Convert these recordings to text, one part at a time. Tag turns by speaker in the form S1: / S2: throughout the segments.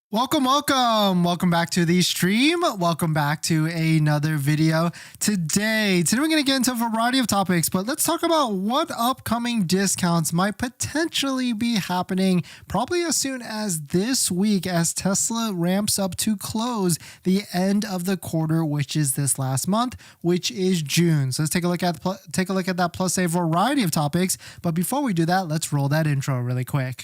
S1: Welcome back to the stream. Welcome back to another video. Today we're going to get into a variety of topics, but let's talk about what upcoming discounts might potentially be happening probably as soon as this week as Tesla ramps up to close the end of the quarter, which is this last month, which is June. So let's take a look at that plus a variety of topics. But before we do that, let's roll that intro really quick.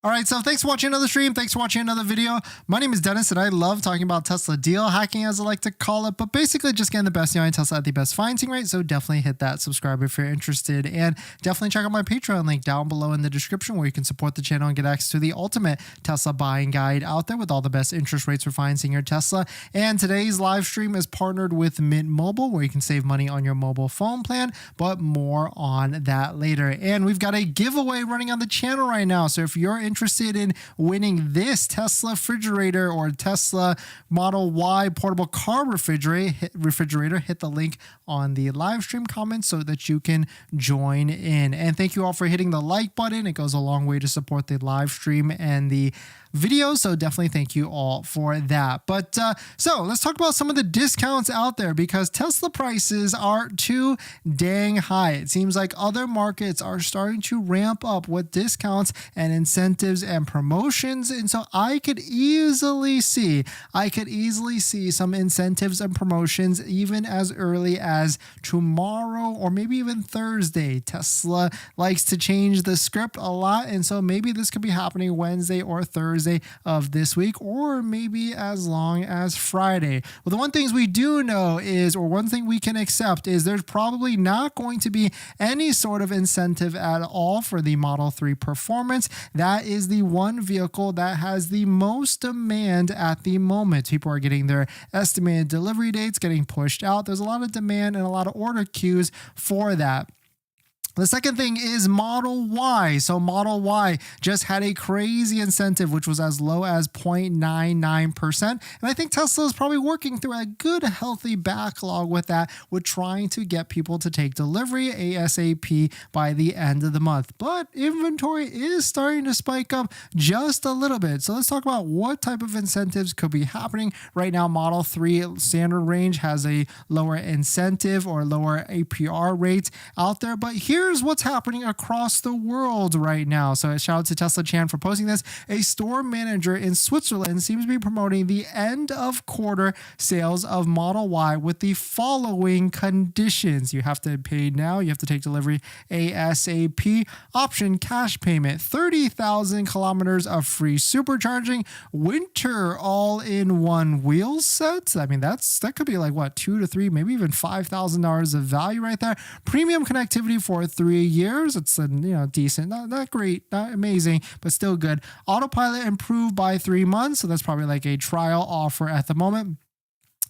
S1: All right, so thanks for watching another stream. Thanks for watching another video. My name is Dennis, and I love talking about Tesla deal hacking, as I like to call it, but basically just getting the best deal on Tesla at the best financing rate. So definitely hit that subscribe if you're interested, and definitely check out my Patreon link down below in the description where you can support the channel and get access to the ultimate Tesla buying guide out there with all the best interest rates for financing your Tesla. And today's live stream is partnered with Mint Mobile, where you can save money on your mobile phone plan, but more on that later. And we've got a giveaway running on the channel right now. So if you're interested in winning this Tesla refrigerator or Tesla Model Y portable car refrigerator, hit the link on the live stream comments so that you can join in. And thank you all for hitting the like button. It goes a long way to support the live stream and the video, so definitely thank you all for that. But so let's talk about some of the discounts out there, because Tesla prices are too dang high. It seems like other markets are starting to ramp up with discounts and incentives and promotions, and so I could easily see some incentives and promotions even as early as tomorrow or maybe even Thursday. Tesla likes to change the script a lot, and so maybe this could be happening Wednesday or Thursday of this week, or maybe as long as Friday. Well, the one things we do know is, or one thing we can accept is, there's probably not going to be any sort of incentive at all for the Model 3 Performance. That is the one vehicle that has the most demand at the moment. People are getting their estimated delivery dates getting pushed out. There's a lot of demand and a lot of order queues for that. The second thing is Model Y. So Model Y just had a crazy incentive, which was as low as 0.99%. And I think Tesla is probably working through a good, healthy backlog with that, with trying to get people to take delivery ASAP by the end of the month. But inventory is starting to spike up just a little bit. So let's talk about what type of incentives could be happening. Right now, Model 3 standard range has a lower incentive or lower APR rate out there. But here's what's happening across the world right now. So shout out to Tesla Chan for posting this. A store manager in Switzerland seems to be promoting the end of quarter sales of Model Y with the following conditions. You have to pay now. You have to take delivery ASAP. Option cash payment. 30,000 kilometers of free supercharging. Winter all-in-one wheel set. I mean, that could be like what, $2,000 to $3,000, maybe even $5,000 of value right there. Premium connectivity for 3 years. It's decent, not great, not amazing, but still good. Autopilot improved by 3 months, so that's probably like a trial offer at the moment.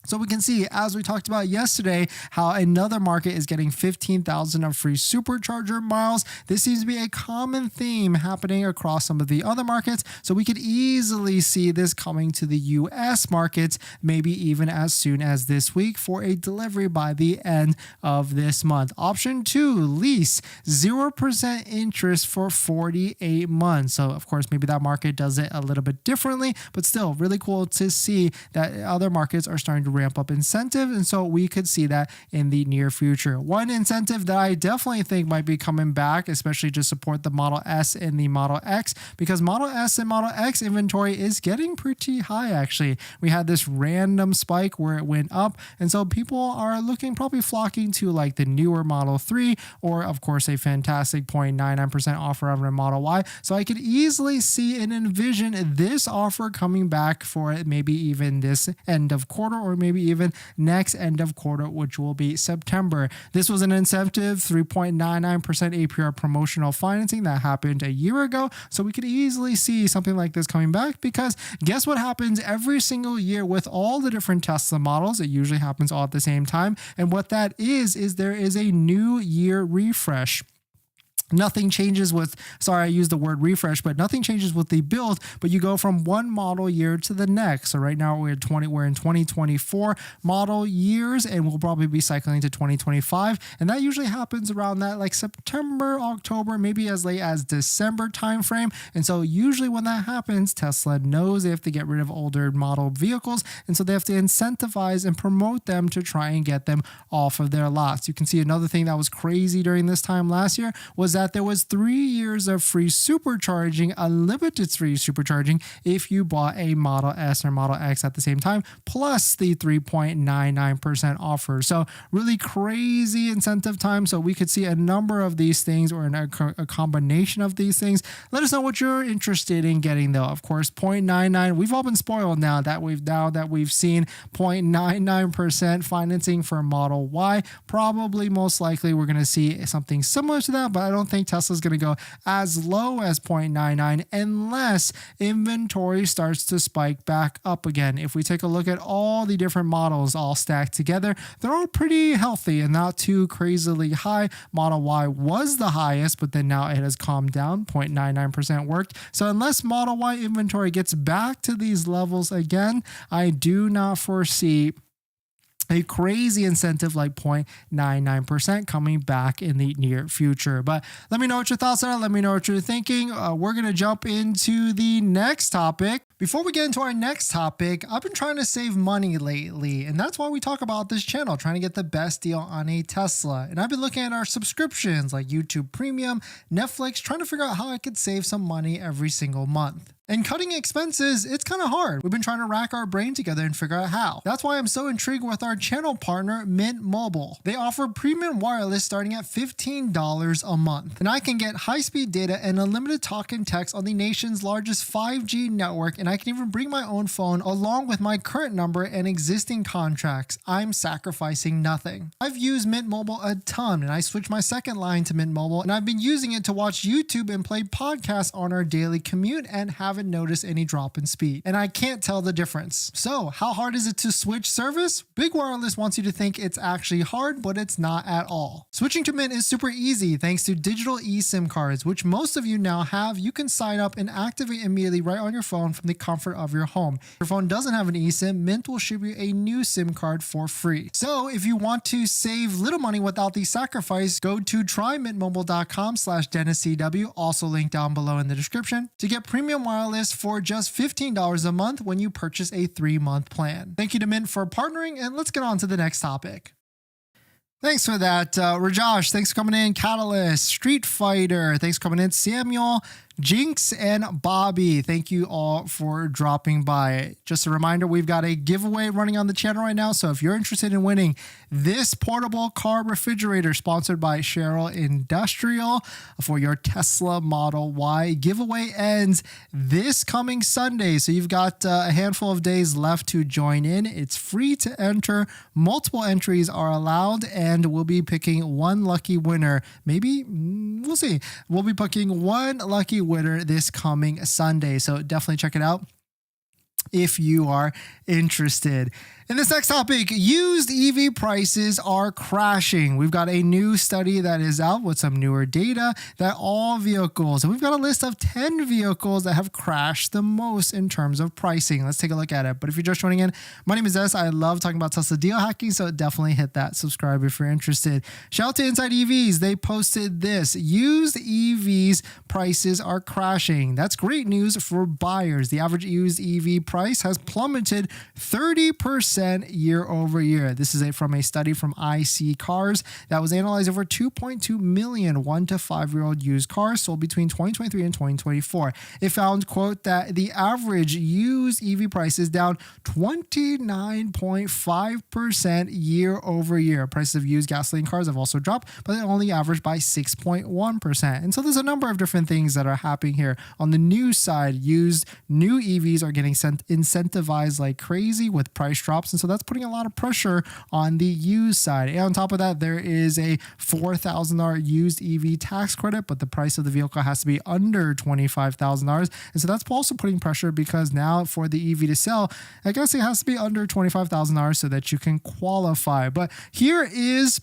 S1: So we can see, as we talked about yesterday, how another market is getting 15,000 of free supercharger miles. This seems to be a common theme happening across some of the other markets. So we could easily see this coming to the US markets, maybe even as soon as this week for a delivery by the end of this month. Option 2, lease, 0% interest for 48 months. So of course, maybe that market does it a little bit differently, but still really cool to see that other markets are starting to ramp up incentive, and so we could see that in the near future. One incentive that I definitely think might be coming back, especially to support the Model S and the Model X, because Model S and Model X inventory is getting pretty high actually. We had this random spike where it went up, and so people are probably flocking to like the newer Model 3, or of course a fantastic 0.99% offer of a Model Y. So I could easily see and envision this offer coming back for maybe even this end of quarter, or maybe even next end of quarter, which will be September. This was an incentive, 3.99% APR promotional financing that happened a year ago. So we could easily see something like this coming back, because guess what happens every single year with all the different Tesla models? It usually happens all at the same time. And what that is there is a new year refresh. Nothing changes with, sorry, I used the word refresh, but nothing changes with the build, but you go from one model year to the next. So right now we're in 2024 model years, and we'll probably be cycling to 2025. And that usually happens around that like September, October, maybe as late as December timeframe. And so usually when that happens, Tesla knows they have to get rid of older model vehicles. And so they have to incentivize and promote them to try and get them off of their lots. You can see another thing that was crazy during this time last year was that there was 3 years of free supercharging, unlimited free supercharging, if you bought a Model S or Model X at the same time, plus the 3.99% offer. So really crazy incentive time. So we could see a number of these things, or a combination of these things. Let us know what you're interested in getting though. Of course, 0.99, we've all been spoiled now that we've seen 0.99% financing for Model Y. Probably most likely we're going to see something similar to that, but I don't think Tesla's going to go as low as 0.99 unless inventory starts to spike back up again. If we take a look at all the different models all stacked together, they're all pretty healthy and not too crazily high. Model Y was the highest, but then now it has calmed down. 0.99% worked. So unless Model Y inventory gets back to these levels again, I do not foresee a crazy incentive like 0.99% coming back in the near future. But let me know what your thoughts are. Let me know what you're thinking. We're going to jump into the next topic. Before we get into our next topic, I've been trying to save money lately, and that's why we talk about this channel, trying to get the best deal on a Tesla. And I've been looking at our subscriptions like YouTube Premium, Netflix, trying to figure out how I could save some money every single month. And cutting expenses, it's kind of hard. We've been trying to rack our brain together and figure out how. That's why I'm so intrigued with our channel partner, Mint Mobile. They offer premium wireless starting at $15 a month. And I can get high-speed data and unlimited talk and text on the nation's largest 5G network, and I can even bring my own phone along with my current number and existing contracts. I'm sacrificing nothing. I've used Mint Mobile a ton, and I switched my second line to Mint Mobile, and I've been using it to watch YouTube and play podcasts on our daily commute and haven't noticed any drop in speed. And I can't tell the difference. So how hard is it to switch service? Big Wireless wants you to think it's actually hard, but it's not at all. Switching to Mint is super easy thanks to digital eSIM cards, which most of you now have. You can sign up and activate immediately right on your phone from the comfort of your home. If your phone doesn't have an eSIM, Mint will ship you a new SIM card for free. So if you want to save little money without the sacrifice, go to trymintmobile.com/DennisCW, also linked down below in the description, to get premium wireless for just $15 a month when you purchase a 3-month plan. Thank you to Mint for partnering, and let's get on to the next topic. Thanks for that, Rajosh. Thanks for coming in. Catalyst, Street Fighter. Thanks for coming in. Samuel, Jinx, and Bobby. Thank you all for dropping by. Just a reminder, we've got a giveaway running on the channel right now. So if you're interested in winning this portable car refrigerator sponsored by Cheryl Industrial for your Tesla Model Y, giveaway ends this coming Sunday. So you've got a handful of days left to join in. It's free to enter. Multiple entries are allowed, and we'll be picking one lucky winner. Maybe, we'll see. We'll be picking one lucky winner this coming Sunday. So definitely check it out if you are interested. In this next topic, used EV prices are crashing. We've got a new study that is out with some newer data that all vehicles, and we've got a list of 10 vehicles that have crashed the most in terms of pricing. Let's take a look at it. But if you're just joining in, my name is Dennis. I love talking about Tesla deal hacking, so definitely hit that subscribe if you're interested. Shout out to Inside EVs. They posted this. Used EVs prices are crashing. That's great news for buyers. The average used EV price has plummeted 30% year over year. This is from a study from IC Cars that was analyzed over 2.2 million 1 to 5 year old used cars sold between 2023 and 2024. It found, quote, that the average used EV price is down 29.5% year over year. Prices of used gasoline cars have also dropped, but they only averaged by 6.1%. And so there's a number of different things that are happening here. On the new side, new EVs are getting incentivized like crazy with price drops. And so that's putting a lot of pressure on the used side. And on top of that, there is a $4,000 used EV tax credit, but the price of the vehicle has to be under $25,000. And so that's also putting pressure because now for the EV to sell, I guess it has to be under $25,000 so that you can qualify. But here is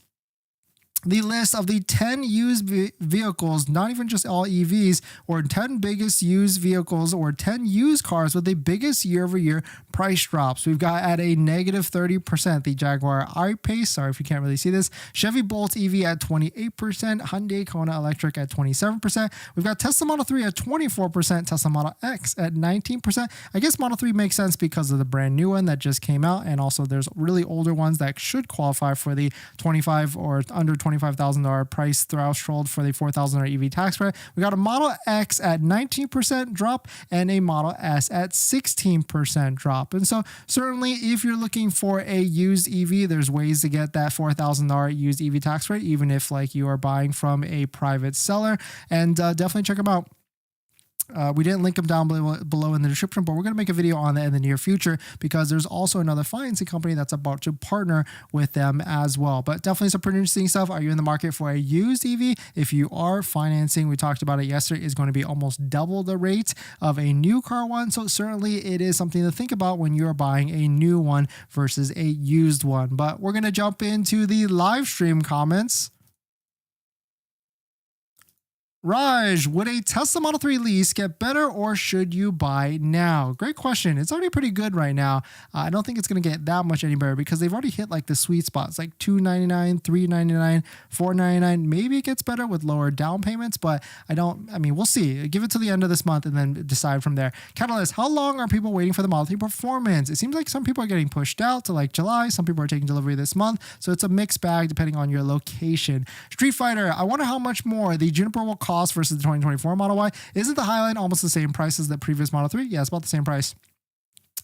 S1: the list of the 10 used vehicles, not even just all EVs, or 10 biggest used vehicles or 10 used cars with the biggest year-over-year price drops. We've got at a negative 30% the Jaguar I-Pace, sorry if you can't really see this, Chevy Bolt EV at 28%, Hyundai Kona Electric at 27%. We've got Tesla Model 3 at 24%, Tesla Model X at 19%. I guess Model 3 makes sense because of the brand new one that just came out, and also there's really older ones that should qualify for the 25 or under $25,000 price threshold for the $4,000 EV tax credit. We got a Model X at 19% drop and a Model S at 16% drop. And so certainly if you're looking for a used EV, there's ways to get that $4,000 used EV tax rate, even if like you are buying from a private seller, and definitely check them out. We didn't link them down below in the description, but we're going to make a video on that in the near future because there's also another financing company that's about to partner with them as well. But definitely some pretty interesting stuff. Are you in the market for a used EV? If you are, financing, we talked about it yesterday, is going to be almost double the rate of a new car one. So certainly it is something to think about when you're buying a new one versus a used one. But we're going to jump into the live stream comments. Raj, would a Tesla Model 3 lease get better or should you buy now? Great question. It's already pretty good right now. I don't think it's going to get that much any better because they've already hit like the sweet spots, like $299, $399, $499. Maybe it gets better with lower down payments, but I mean, we'll see. Give it to the end of this month and then decide from there. Catalyst, how long are people waiting for the Model 3 Performance? It seems like some people are getting pushed out to like July. Some people are taking delivery this month. So it's a mixed bag depending on your location. Street Fighter, I wonder how much more the Juniper will cost versus the 2024 Model Y. Isn't the Highline almost the same price as the previous Model 3? Yeah, it's about the same price.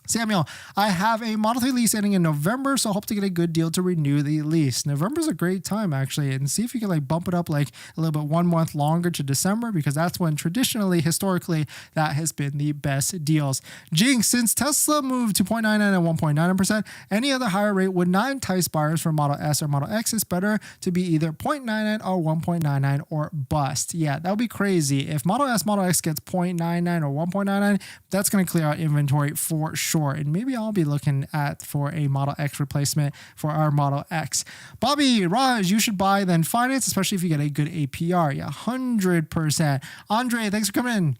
S1: Samuel, I have a Model 3 lease ending in November, so hope to get a good deal to renew the lease. November's a great time, actually, and see if you can like bump it up like a little bit 1 month longer to December, because that's when traditionally, historically, that has been the best deals. Jinx, since Tesla moved to 0.99 and 1.99%, any other higher rate would not entice buyers for Model S or Model X. It's better to be either 0.99 or 1.99 or bust. Yeah, that would be crazy. If Model S, Model X gets 0.99 or 1.99, that's going to clear out inventory for sure. And maybe I'll be looking for a Model X replacement for our Model X. Bobby, Raj, you should buy then finance, especially if you get a good APR. Yeah, 100%. Andre, thanks for coming in.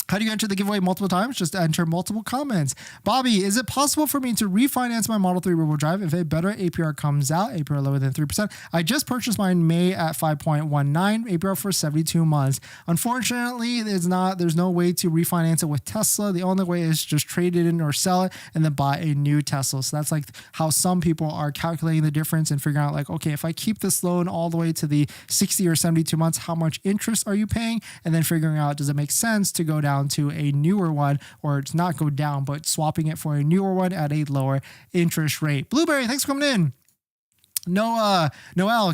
S1: How do you enter the giveaway multiple times? Just enter multiple comments. Bobby, is it possible for me to refinance my Model 3 rear-wheel drive if a better APR comes out, APR lower than 3%? I just purchased mine May at 5.19, APR for 72 months. Unfortunately, there's no way to refinance it with Tesla. The only way is just trade it in or sell it and then buy a new Tesla. So that's like how some people are calculating the difference and figuring out like, okay, if I keep this loan all the way to the 60 or 72 months, how much interest are you paying? And then figuring out, does it make sense to go down to a newer one, or it's not go down, but swapping it for a newer one at a lower interest rate. Blueberry, thanks for coming in. Noel,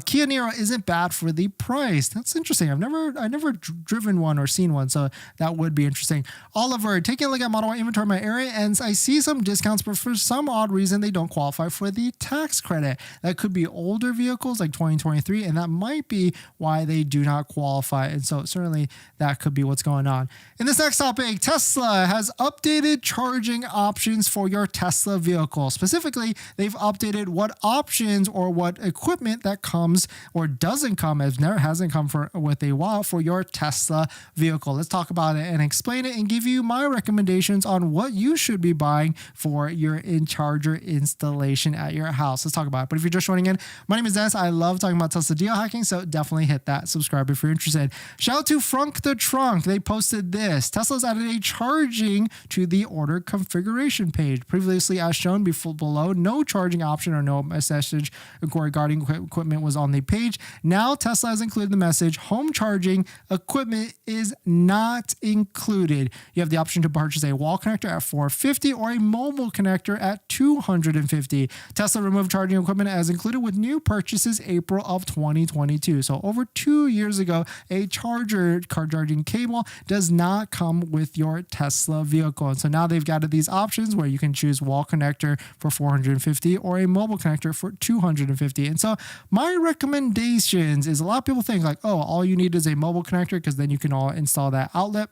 S1: Kia Niro isn't bad for the price. That's interesting. I've never driven one or seen one, so that would be interesting. Oliver, taking a look at Model Y inventory in my area, and I see some discounts, but for some odd reason, they don't qualify for the tax credit. That could be older vehicles like 2023, and that might be why they do not qualify. And so certainly that could be what's going on. In this next topic, Tesla has updated charging options for your Tesla vehicle. Specifically, they've updated what options or what equipment that comes or doesn't come, hasn't come for with a while, for your Tesla vehicle. Let's talk about it and explain it and give you my recommendations on what you should be buying for your charger installation at your house. Let's talk about it. But if you're just joining in, my name is Dennis. I love talking about Tesla deal hacking, so definitely hit that subscribe if you're interested. Shout out to Frunk the Trunk. They posted this. Tesla's added a charging to the order configuration page. Previously, as shown below, no charging option or no message regarding equipment was on the page. Now Tesla has included the message, home charging equipment is not included. You have the option to purchase a wall connector at $450 or a mobile connector at $250. Tesla removed charging equipment as included with new purchases April of 2022. So over 2 years ago, a car charging cable does not come with your Tesla vehicle. And so now they've got these options where you can choose wall connector for $450 or a mobile connector for $250. And so my recommendations is, a lot of people think like, oh, all you need is a mobile connector because then you can all install that outlet.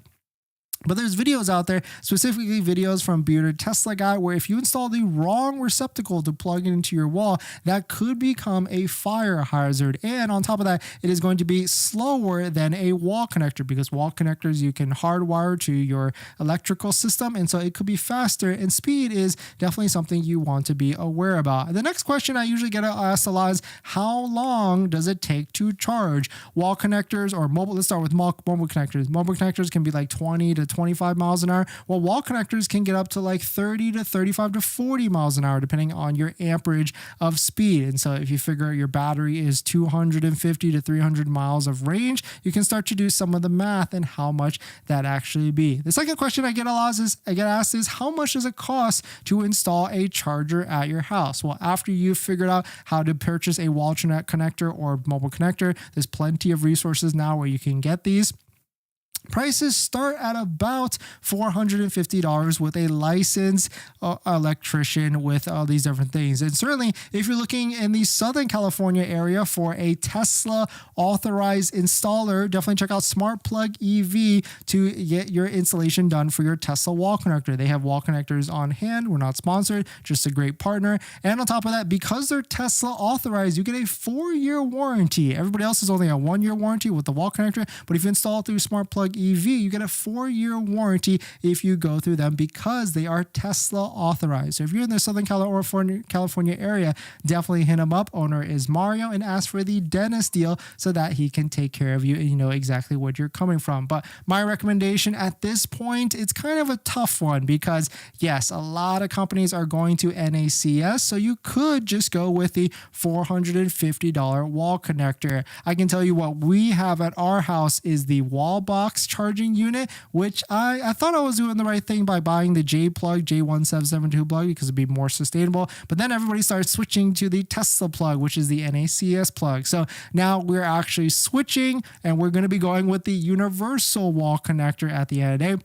S1: But there's videos out there, specifically videos from Bearded Tesla Guy, where if you install the wrong receptacle to plug it into your wall, that could become a fire hazard. And on top of that, it is going to be slower than a wall connector, because wall connectors you can hardwire to your electrical system. And so it could be faster, and speed is definitely something you want to be aware about. The next question I usually get asked a lot is, how long does it take to charge? Wall connectors or mobile, let's start with mobile connectors. Mobile connectors can be like 20 to 25 miles an hour, while wall connectors can get up to like 30 to 35 to 40 miles an hour, depending on your amperage of speed. And so if you figure your battery is 250 to 300 miles of range, you can start to do some of the math and how much that actually be. The second question I get asked is, how much does it cost to install a charger at your house? Well, after you've figured out how to purchase a wall connector or mobile connector, there's plenty of resources now where you can get these. Prices start at about $450 with a licensed electrician with all these different things. And certainly, if you're looking in the Southern California area for a Tesla authorized installer, definitely check out Unplugged EV to get your installation done for your Tesla wall connector. They have wall connectors on hand. We're not sponsored, just a great partner. And on top of that, because they're Tesla authorized, you get a 4-year warranty. Everybody else is only a 1-year warranty with the wall connector, but if you install through Unplugged EV, you get a 4-year warranty if you go through them, because they are Tesla authorized. So if you're in the Southern California area, definitely hit them up. Owner is Mario, and ask for the dentist deal so that he can take care of you and you know exactly what you're coming from. But my recommendation at this point, it's kind of a tough one, because yes, a lot of companies are going to NACS, so you could just go with the $450 wall connector. I can tell you what we have at our house is the wall box charging unit, which I thought I was doing the right thing by buying the J1772 plug because it'd be more sustainable. But then everybody started switching to the Tesla plug, which is the NACS plug. So now we're actually switching, and we're going to be going with the universal wall connector at the end of the day,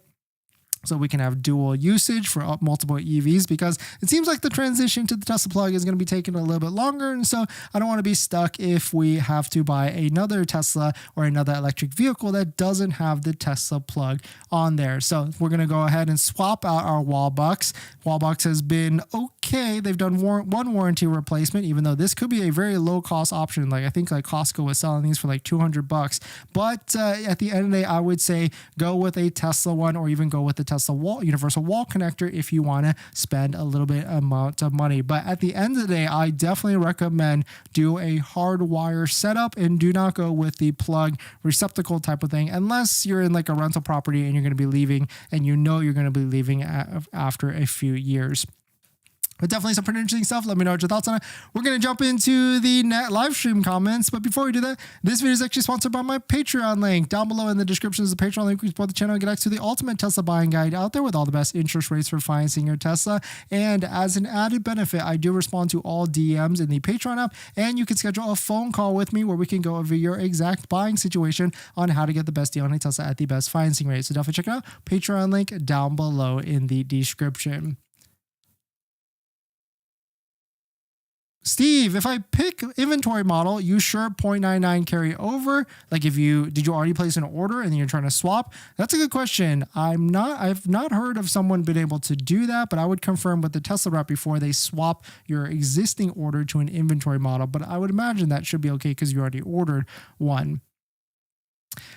S1: so we can have dual usage for multiple EVs, because it seems like the transition to the Tesla plug is going to be taking a little bit longer. And so I don't want to be stuck if we have to buy another Tesla or another electric vehicle that doesn't have the Tesla plug on there. So we're going to go ahead and swap out our wall box. Wall box has been okay. They've done one warranty replacement, even though this could be a very low cost option. Like I think like Costco was selling these for like $200. But at the end of the day, I would say go with a Tesla one, or even go with the Tesla universal wall connector if you want to spend a little bit amount of money. But at the end of the day, I definitely recommend do a hardwire setup, and do not go with the plug receptacle type of thing, unless you're in like a rental property and you're going to be leaving, and you know you're going to be leaving after a few years. But definitely some pretty interesting stuff. Let me know what your thoughts on it. We're going to jump into the live stream comments. But before we do that, this video is actually sponsored by my Patreon link. Down below in the description is the Patreon link. We support the channel and get access to the ultimate Tesla buying guide out there with all the best interest rates for financing your Tesla. And as an added benefit, I do respond to all DMs in the Patreon app. And you can schedule a phone call with me where we can go over your exact buying situation on how to get the best deal on a Tesla at the best financing rate. So definitely check it out. Patreon link down below in the description. Steve, if I pick inventory model, you sure 0.99 carry over? Like did you already place an order and then you're trying to swap? That's a good question. I've not heard of someone being able to do that, but I would confirm with the Tesla rep before they swap your existing order to an inventory model. But I would imagine that should be okay because you already ordered one.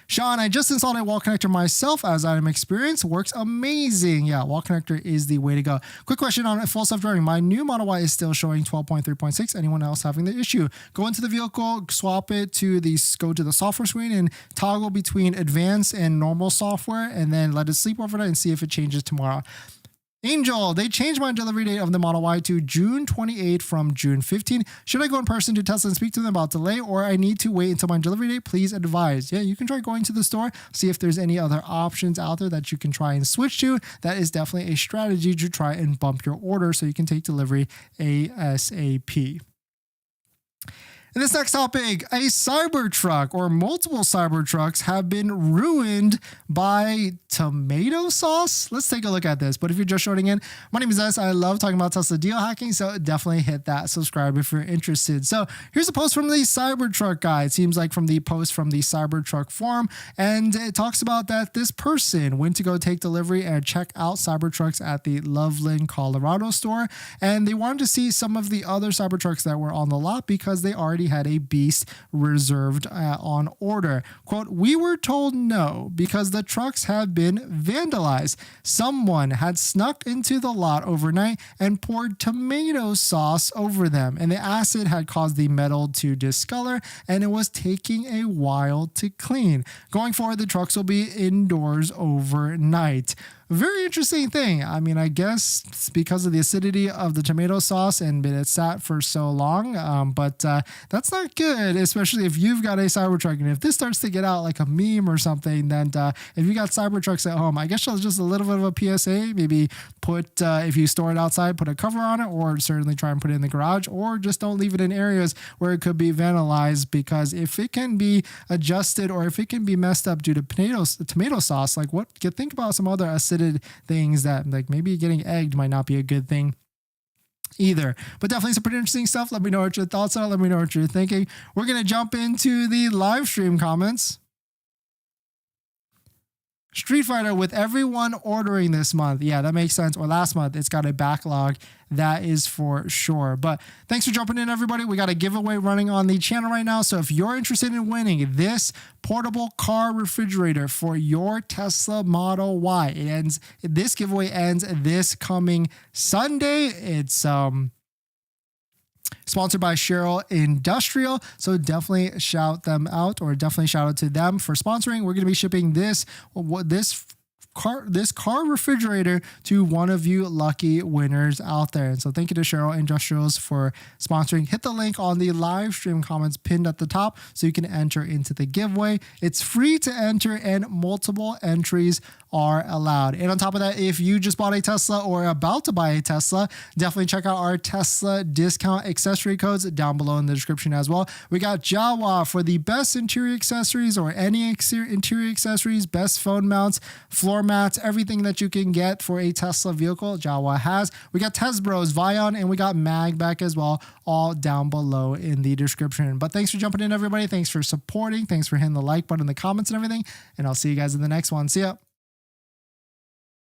S1: Sean, I just installed a wall connector myself as item experience. Works amazing. Yeah, wall connector is the way to go. Quick question on full self-driving. My new Model Y is still showing 12.3.6. Anyone else having the issue? Go into the vehicle, swap it to go to the software screen and toggle between advanced and normal software, and then let it sleep overnight and see if it changes tomorrow. Angel, they changed my delivery date of the Model Y to June 28 from June 15. Should I go in person to Tesla and speak to them about delay, or I need to wait until my delivery date? Please advise. Yeah, you can try going to the store, see if there's any other options out there that you can try and switch to. That is definitely a strategy to try and bump your order so you can take delivery ASAP. In this next topic, a Cybertruck or multiple Cybertrucks have been ruined by tomato sauce. Let's take a look at this. But if you're just joining in, my name is Dennis. I love talking about Tesla deal hacking, so definitely hit that subscribe if you're interested. So here's a post from the Cybertruck guy. It seems like from the post from the Cybertruck forum, and it talks about that this person went to go take delivery and check out Cybertrucks at the Loveland, Colorado store, and they wanted to see some of the other Cybertrucks that were on the lot because they already had a beast reserved on order. Quote, "We were told no because the trucks had been vandalized. Someone had snuck into the lot overnight and poured tomato sauce over them, and the acid had caused the metal to discolor, and it was taking a while to clean. Going forward, the trucks will be indoors overnight." Very interesting thing. I mean, I guess it's because of the acidity of the tomato sauce and it sat for so long, but that's not good, especially if you've got a Cybertruck. And if this starts to get out like a meme or something, then if you got Cybertrucks at home, I guess just a little bit of a PSA, maybe put, if you store it outside, put a cover on it, or certainly try and put it in the garage, or just don't leave it in areas where it could be vandalized, because if it can be adjusted or if it can be messed up due to tomato sauce, like think about some other acidic things that like maybe getting egged might not be a good thing either. But definitely some pretty interesting stuff. Let me know what your thoughts are. Let me know what you're thinking. We're going to jump into the live stream comments. Street Fighter with everyone ordering this month. Yeah, that makes sense. Or last month, it's got a backlog. That is for sure. But thanks for jumping in, everybody. We got a giveaway running on the channel right now. So if you're interested in winning this portable car refrigerator for your Tesla Model Y, this giveaway ends this coming Sunday. It's sponsored by Cheryl Industrial, so definitely shout them out, or definitely shout out to them for sponsoring. We're going to be shipping this car refrigerator to one of you lucky winners out there. And so thank you to Cheryl Industrials for sponsoring. Hit the link on the live stream comments pinned at the top so you can enter into the giveaway. It's free to enter and multiple entries are allowed. And on top of that, if you just bought a Tesla or are about to buy a Tesla, definitely check out our Tesla discount accessory codes down below in the description as well. We got Jawa for the best interior accessories, or any interior accessories, best phone mounts, floor mats, everything that you can get for a Tesla vehicle, Jawa has. We got Tesbros, Vion, and we got MAGBAK as well, all down below in the description. But thanks for jumping in, everybody. Thanks for supporting. Thanks for hitting the like button in the comments and everything. And I'll see you guys in the next one. See ya.